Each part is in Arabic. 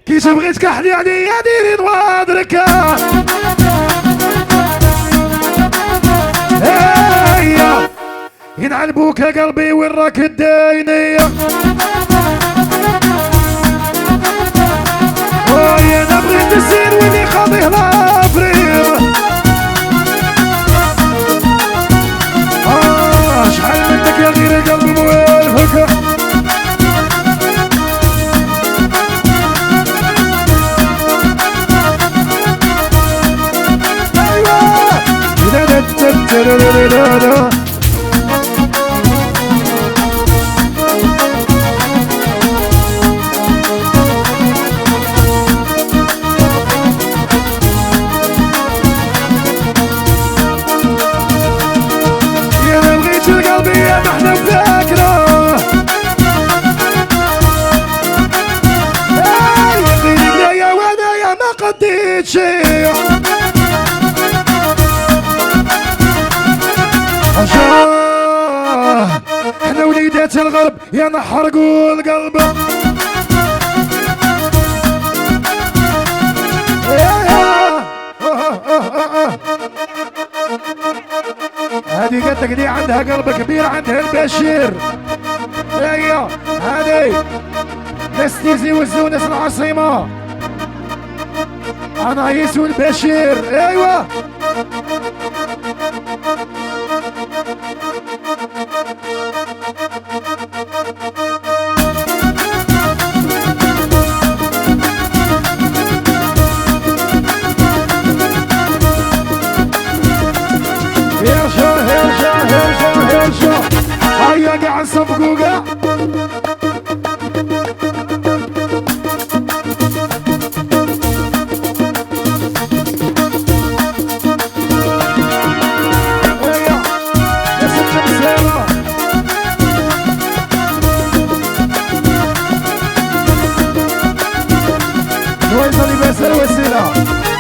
كي تبغيت كحلي عليا ديري نوادرك هيا ينعلبوك يا قلبي وين راك الدايني ويا انا بغيت الزين ويني خاضيه لافرير شحال منك يا غير القلب موالفك ايوه احنا بذاكرة يقيني بلايا وانا يا ما قديت شي احنا وليدات الغرب يا نحرقوا القلب هذه قدك دي عندها قلب كبير عندها البشير ايوه هذه نستيزي والزونس العاصمة انايس والبشير ايوه هيا قاعد صفقوا قاع هيا يا ست مسيرة نويصة لباس الوسيلة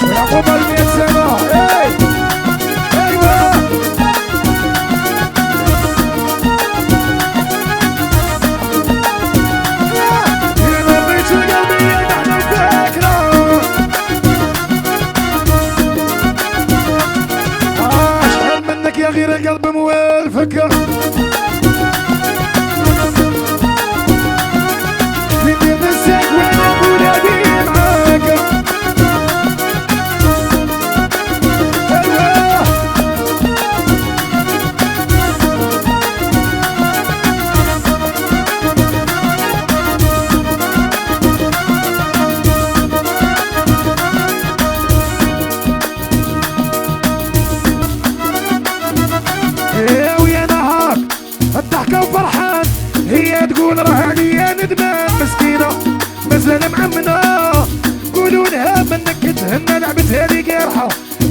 العقوبة 100 سنة ايوه غير القلب موالفك بدي نساك وانا ولادي معاك ايوه الضحكة وفرحان هي تقول راه عليا ندمان مسكينة مازال معمنة قولوا لها منك تهنى لعبتها لي قارحة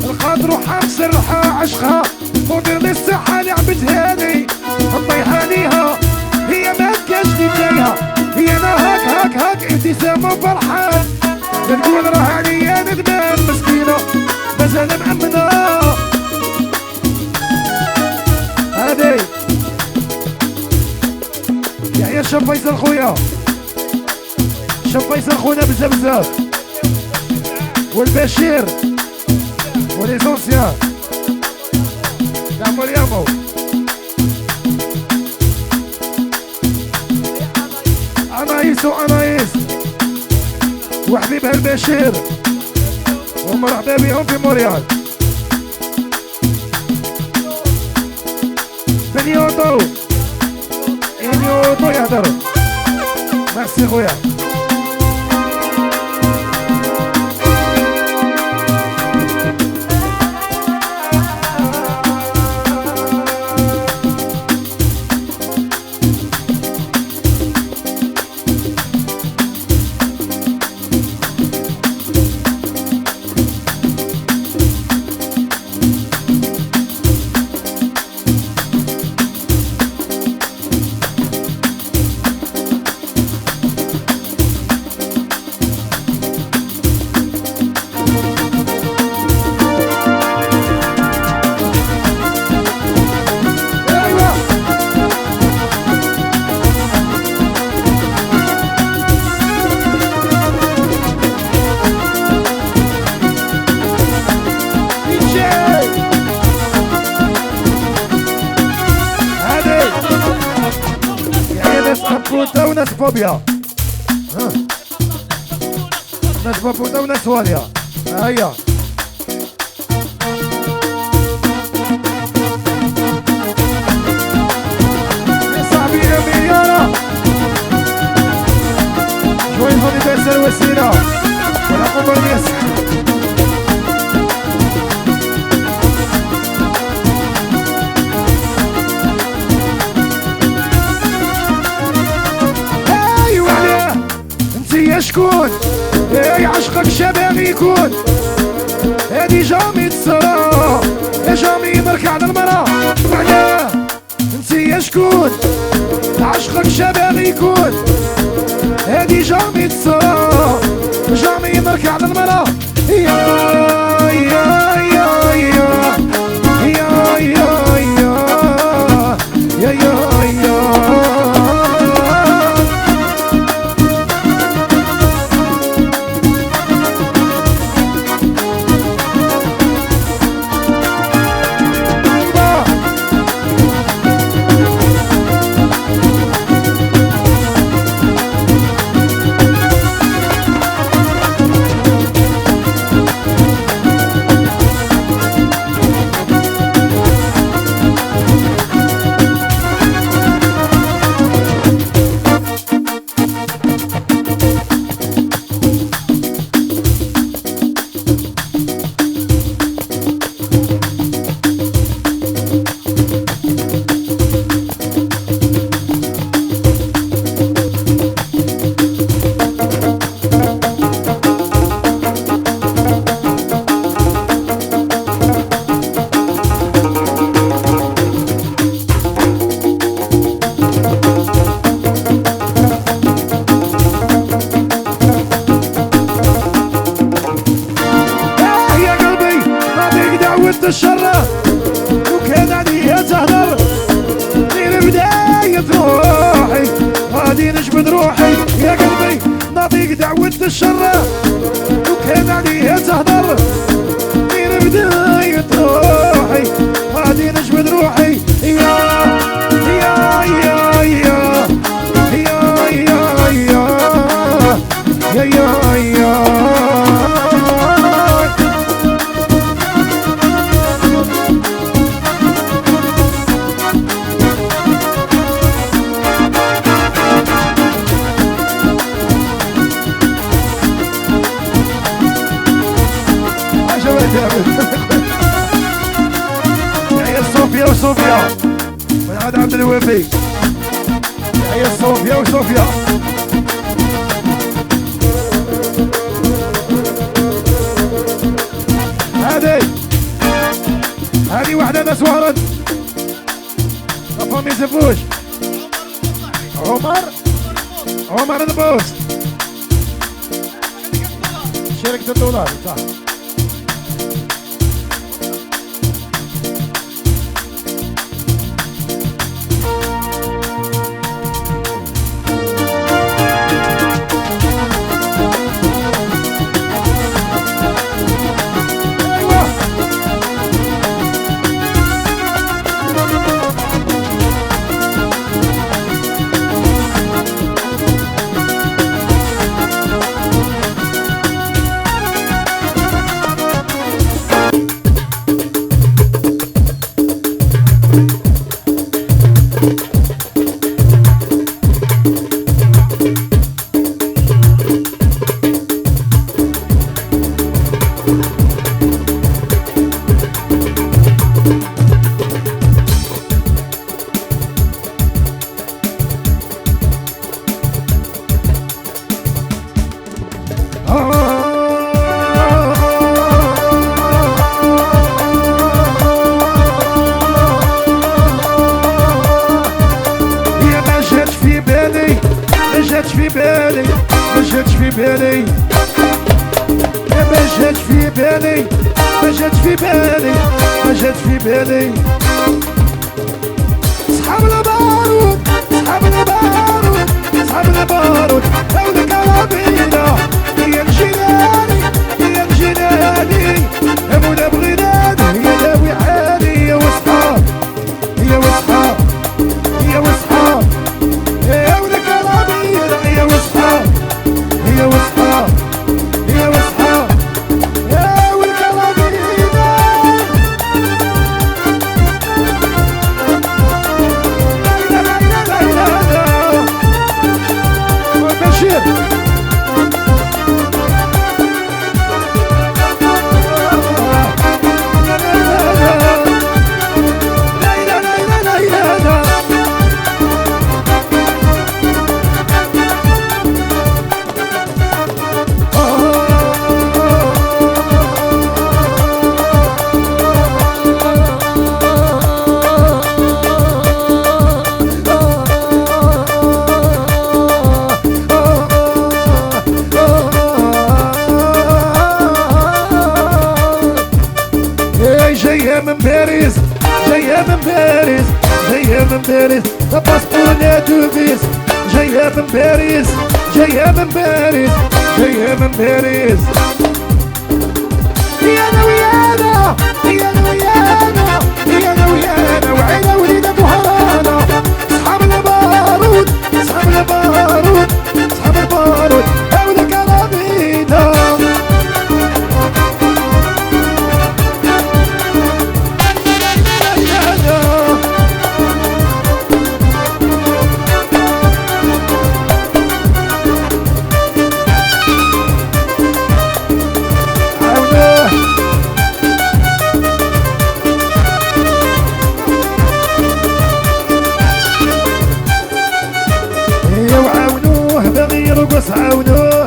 الخاطر وحام سرحة عشقها ودير لي الصحة لعبتها لي نطيحها ليها هي ما كاش لي جايها هي انا هاك ابتسام وفرحان تقول راه عليا ندمان مسكينة مازال معمنة هادي يا شاب فيصل خويا شاب فيصل خونا بزاف والبشير وليسونسيان يا مريمو انايس وحبيبها البشير ومرحبا بهم في موريال بنيوتو انيوتو يهدر ميرسي خويا بابوتا وناس فوبيا، ناس بابوتا وناس واليا. هيا يا صاحبي يا مليارة شوي هوني دايسة الوسيلة ولا قبر ناس. ايوا علاه انتيا شكون؟ اي عشقك شبابي يكون هادي جامي تصرا يا جامي مركع على المرا. وعلاه انتيا شكون؟ عشقك شبابي يكون هادي جامي تصرا جامي مركع على المرا. يا يا يا يا يا يا يا يا يا الشرة وكان عليها تهدر غير بداية روحي غادي نجبد روحي يا قلبي نعطيك دعوة الشرة وكان عليها تهدر غير بداية روحي غادي نجبد روحي. يا يا يا يا يا يا يا يا يا يا صوفيا وصوفيا من عاد عبد الوفي. يا صوفيا وصوفيا هذه واحدة ناس ورد ما يزفوش. عمر البوست شركة الدولار صح. ما جات في بالي صحاب البارود صحاب البارود صحاب البارود لو الكرابينة هي الجناني هي الجناني يا مولا بغيناني هي داوي حالي يا وصحاب هي وصحاب هي وصحاب يا ولد جاية من باريس جاية من باريس جاية من باريس باسبور لا دوفيس جاية من باريس جاية من باريس جاية من باريس يانا ويانا يانا ويانا يانا ويانا وعينا وليدة وهرانا اصحاب البارود اصحاب البارود اصحاب البارود هاولا كرامينا يرقص عاونوه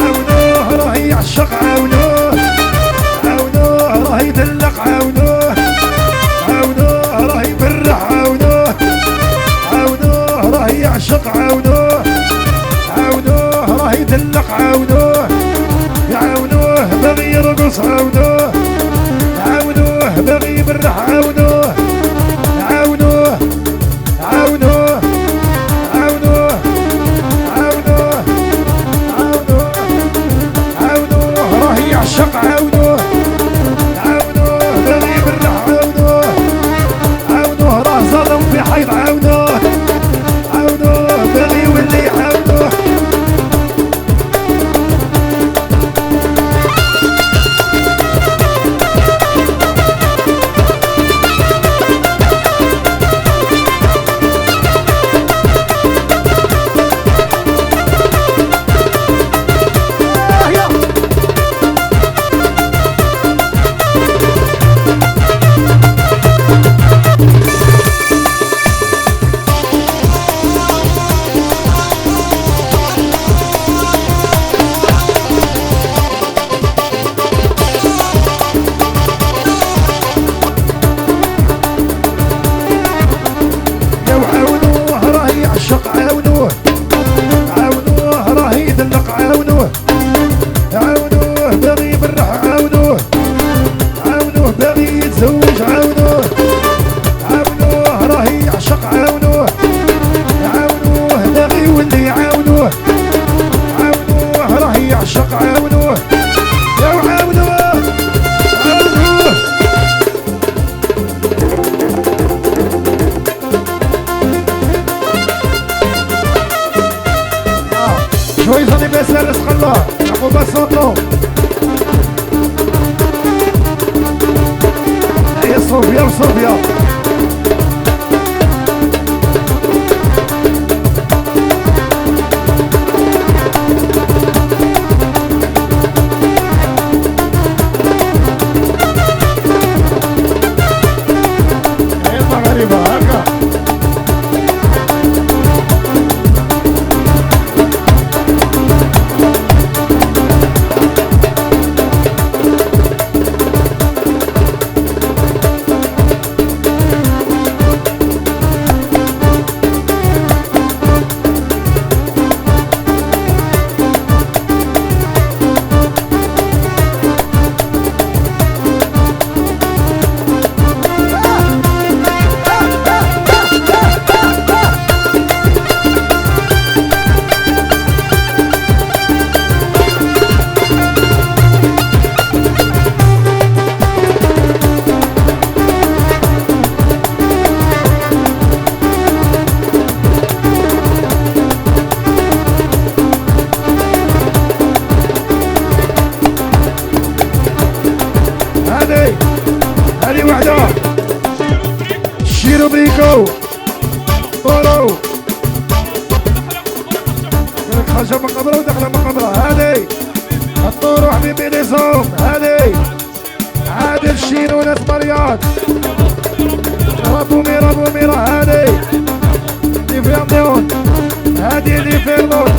عاونوه راه يعشق عاونوه عاونوه راه يدلق عاونوه عاونوه راه يبرح عاونوه عاونوه راه يعشق عاونوه عاونوه راه يدلق عاونوه عاونوه باغي يرقص عاونوه عاونوه باغي يبرح عاونوه عاونوه عاونوه يعشق عاونوه عاونوه باغي يبرح عاونوه عاونوه راه ظلم في حيط عاونوه عاونوه باغي يولي عاونوه عاونوه عاونوه راه يدلق عاونوه عاونوه باغي يبرح عاونوه عاونوه باغي يتزوج عاونوه عاونوه راه يعشق عاونوه عاونوه باغي يولي عاونوه عاونوه راه يعشق عاونوه يا عاونوه عاونوه جويز انيفرسير رزق الله يعقوب الصوتو هيا صوفيا وصوفيا هيا المغاربة هكا هذه وحده شيرو بريكو طولو خرج من قبره ودخل من قبره هذه الطورو حبيبي نزوم هذه عادل شيرو ناس مرياض ربو ميرا هذه دي فيرنون هذه دي فيرنون